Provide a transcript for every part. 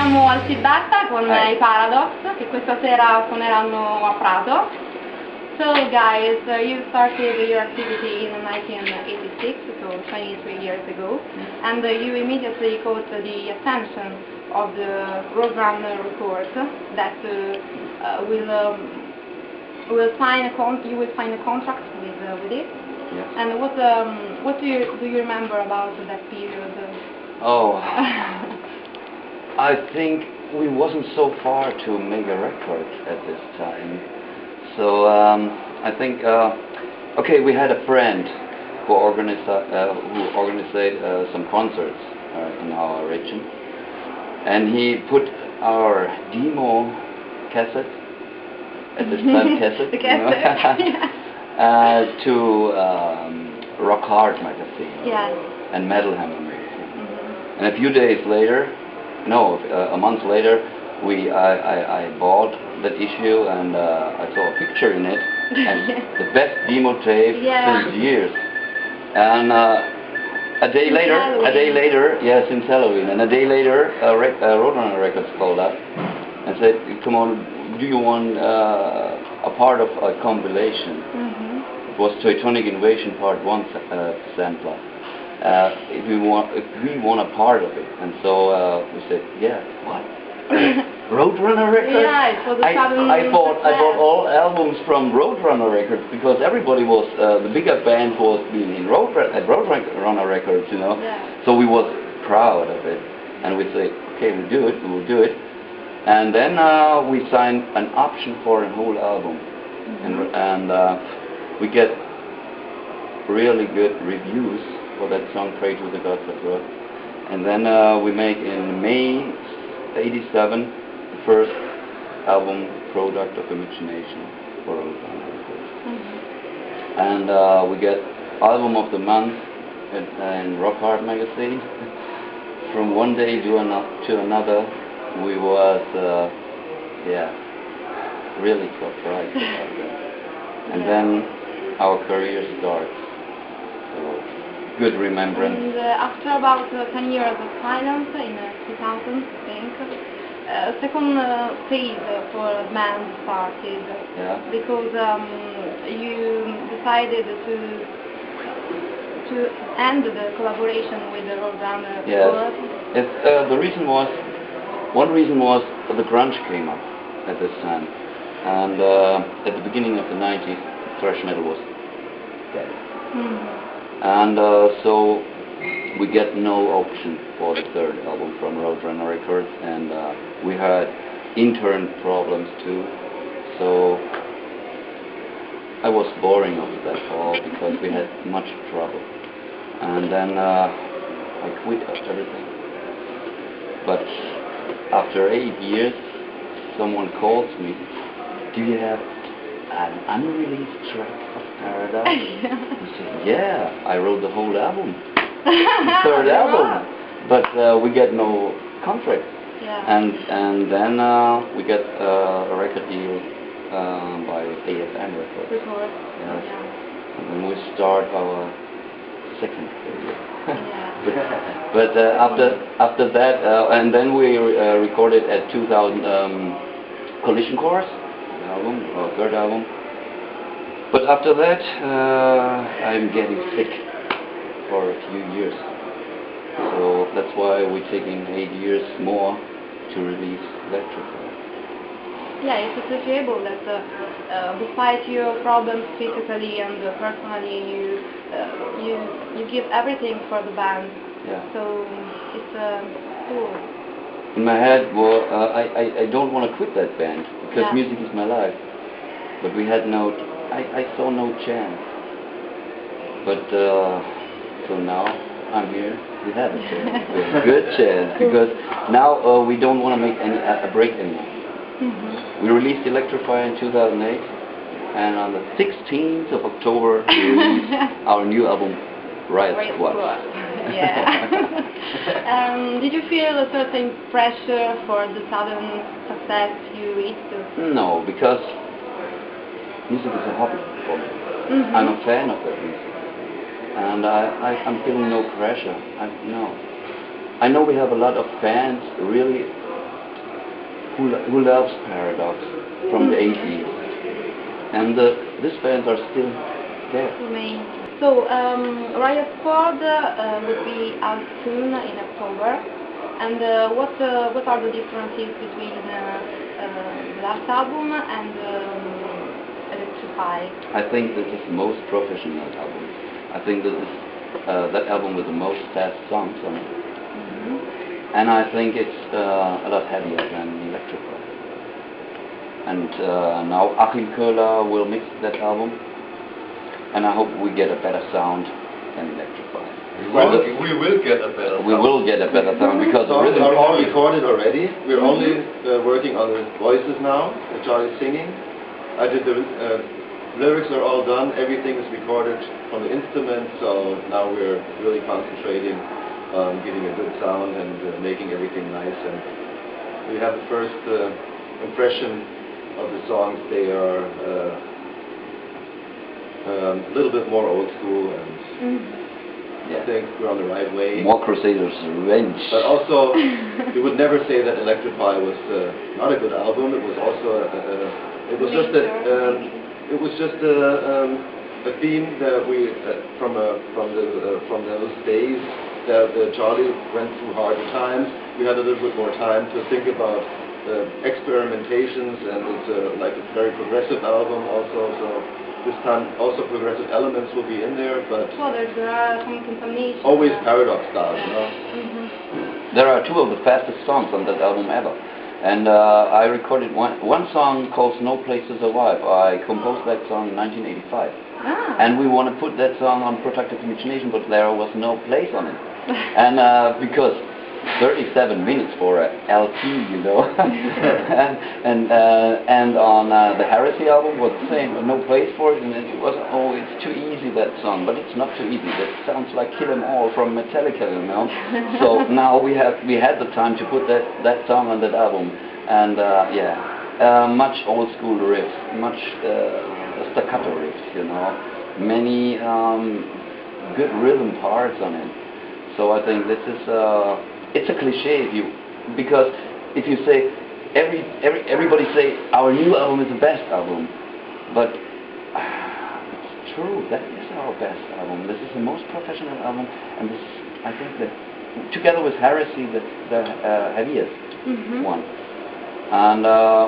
siamo al SIDDHARTA con i Paradox, che questa sera suoneranno a Prato. So guys, you started your activity in 1986, so 23 years ago, and you immediately caught the attention of the Roadrunner Records that you will sign a contract with it. Yes. And what do you remember about that period? Oh, I think we wasn't so far to make a record at this time. So I think okay, we had a friend who organized some concerts in our region, and he put our demo cassette at this time cassette, the cassette. to Rock Hard magazine, yes. and Metal Hammer magazine. And a few days later, no, a month later, I bought that issue, and I saw a picture in it, and the best demo tape since years. And a day later, yes, since Halloween, and a day later, Roadrunner Records called up and said, "Come on, do you want a part of a compilation?" It was Teutonic Invasion Part 1 sampler. If we want a part of it, and so we said, "Yeah, what? Roadrunner Records?" Yeah, it was a I bought all albums from Roadrunner Records because everybody was the bigger band was being in Roadrunner Records, you know. Yeah. So we was proud of it, and we said, "Okay, we will do it." And then we signed an option for a whole album, and we get really good reviews for that song, "Pray to the Gods of Rock." And then we make in May '87 the first album, Product of Imagination, for Roadrunner Records. And we get Album of the Month in Rock Hard magazine. From one day to another, we was really surprised about that. And then our career starts. So, good remembrance. And after about 10 years of silence, in 2000, I think, a second phase for the band started. Yeah. Because you decided to end the collaboration with the Roadrunner. Yes. One reason was the grunge came up at this time, and at the beginning of the 90s, thrash metal was dead. And so we get no option for the third album from Roadrunner Records, and we had intern problems too. So I was boring of that all because we had much trouble. And then I quit everything. But after 8 years, someone calls me, "Do you have an unreleased track of Paradise?" I said, "Yeah, I wrote the whole album, the third album, but we get no contract." Yeah. And then we get a record deal by AFM Records. Yes. Yeah. And then we start our second career. Yeah. But after that, and then we recorded at 2000 Collision Course, the album, our third album. But after that, I'm getting sick for a few years. So that's why we're taking 8 years more to release Electrify. Yeah, it's appreciable that despite your problems physically and personally, you give everything for the band. Yeah. So it's cool. In my head, well, I don't want to quit that band because music is my life. But we had I saw no chance. But so now I'm here. We have a chance. We have a good chance because now we don't want to make a break anymore. We released Electrify in 2008, and on the 16th of October we released our new album, Riot Squad. Yeah. Did you feel a certain pressure for the sudden success you reached? No, because music is a hobby for me. I'm a fan of that music, and I'm feeling no pressure. I know we have a lot of fans really who loves Paradox from the 80s, and these bands are still there. So Riot Squad will be out soon in October, and what are the differences between the last album and Electrify? I think this is the most professional album. I think this is that album with the most fast songs on it. And I think it's a lot heavier than Electrify. And now Aprile will mix that album, and I hope we get a better sound than Electrify. We will get a better sound. We will get a better sound because the rhythm are all recorded already. We're only working on the voices now. Charlie's singing. I did the lyrics are all done. Everything is recorded from the instrument. So now we're really concentrating on getting a good sound and making everything nice. And we have the first impression of the songs. They are a little bit more old school, and I think we're on the right way. More Crusaders Revenge. But also, we would never say that Electrify was not a good album. It was also it was just a theme that we from those days that Charlie went through hard times. We had a little bit more time to think about experimentations, and it's like a very progressive album also. So this time also progressive elements will be in there, but there are some contamination. Always Paradox style, you know. There are two of the fastest songs on that album ever. And I recorded one song called No Place to Survive. I composed that song in 1985. And we want to put that song on Productive Imagination, but there was no place on it. And because 37 minutes for a LP, you know. and on the Heresy album was the same, no place for it, and it was, it's too easy, that song. But it's not too easy. That sounds like Kill 'Em All from Metallica, you know. So now we had the time to put that song on that album, and much old school riffs, much staccato riffs, you know, many good rhythm parts on it. So I think this is it's a cliche because if you say everybody say our new album is the best album, but it's true, that is our best album. This is the most professional album, and this I think that together with Heresy the heaviest one. And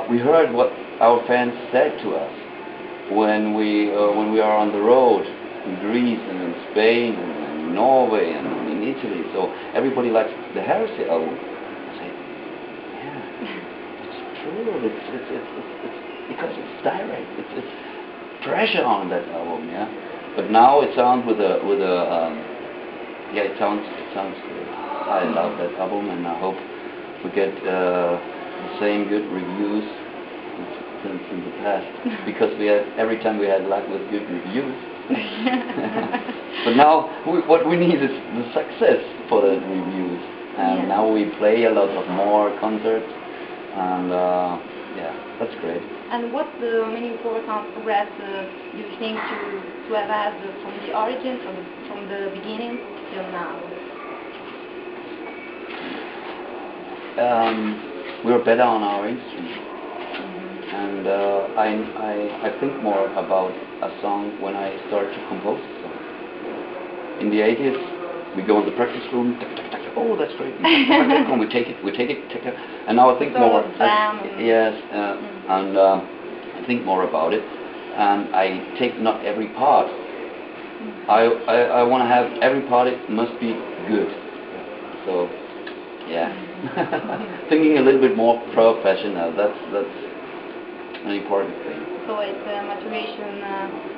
we heard what our fans said to us when we are on the road in Greece and in Spain and in Norway and in Italy. So everybody likes the Heresy album. I say, yeah, it's true. It's because it's direct. It's pressure on that album, yeah. But now it sounds it sounds good. I love that album, and I hope we get the same good reviews since in the past, because every time we had luck with good reviews. But now what we need is the success for the reviews, and now we play a lot of more concerts, and that's great. And what's the main important progress you think to have had from the origin, from the beginning till now? We're better on our instrument. And I think more about a song when I start to compose a song. In the 80s, we go in the practice room, oh, that's great, we take it, and now I think more. And I think more about it, and I take not every part. I want to have every part. It must be good. So, yeah, thinking a little bit more professional. That's an important thing. So it's maturation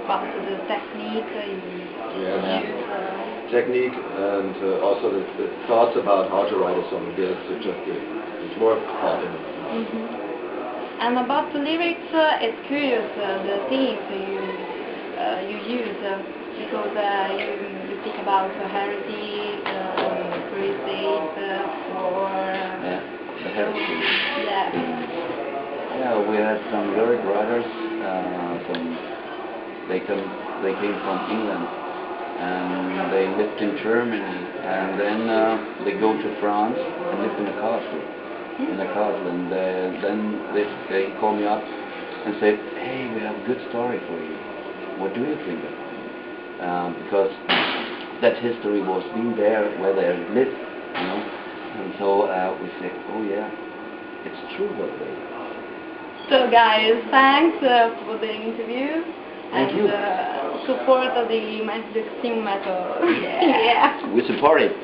about the technique you use. Technique, and also the thoughts about how to write a song. Yes, it's more thought in it. And about the lyrics, it's curious the themes you use because you think about heresy, crusade, war. The heresy. Yeah, we had some lyric writers. They came from England, and they lived in Germany, and then they go to France and lived in a castle. in the castle, and then he called me up and said, "Hey, we have a good story for you. What do you think of it?" Because that history was being there where they lived, you know. And so we said, "Oh yeah, it's true what they." So guys, thanks for the interview. Thank you. Support the magic sing method. Yeah. Yeah. We support it.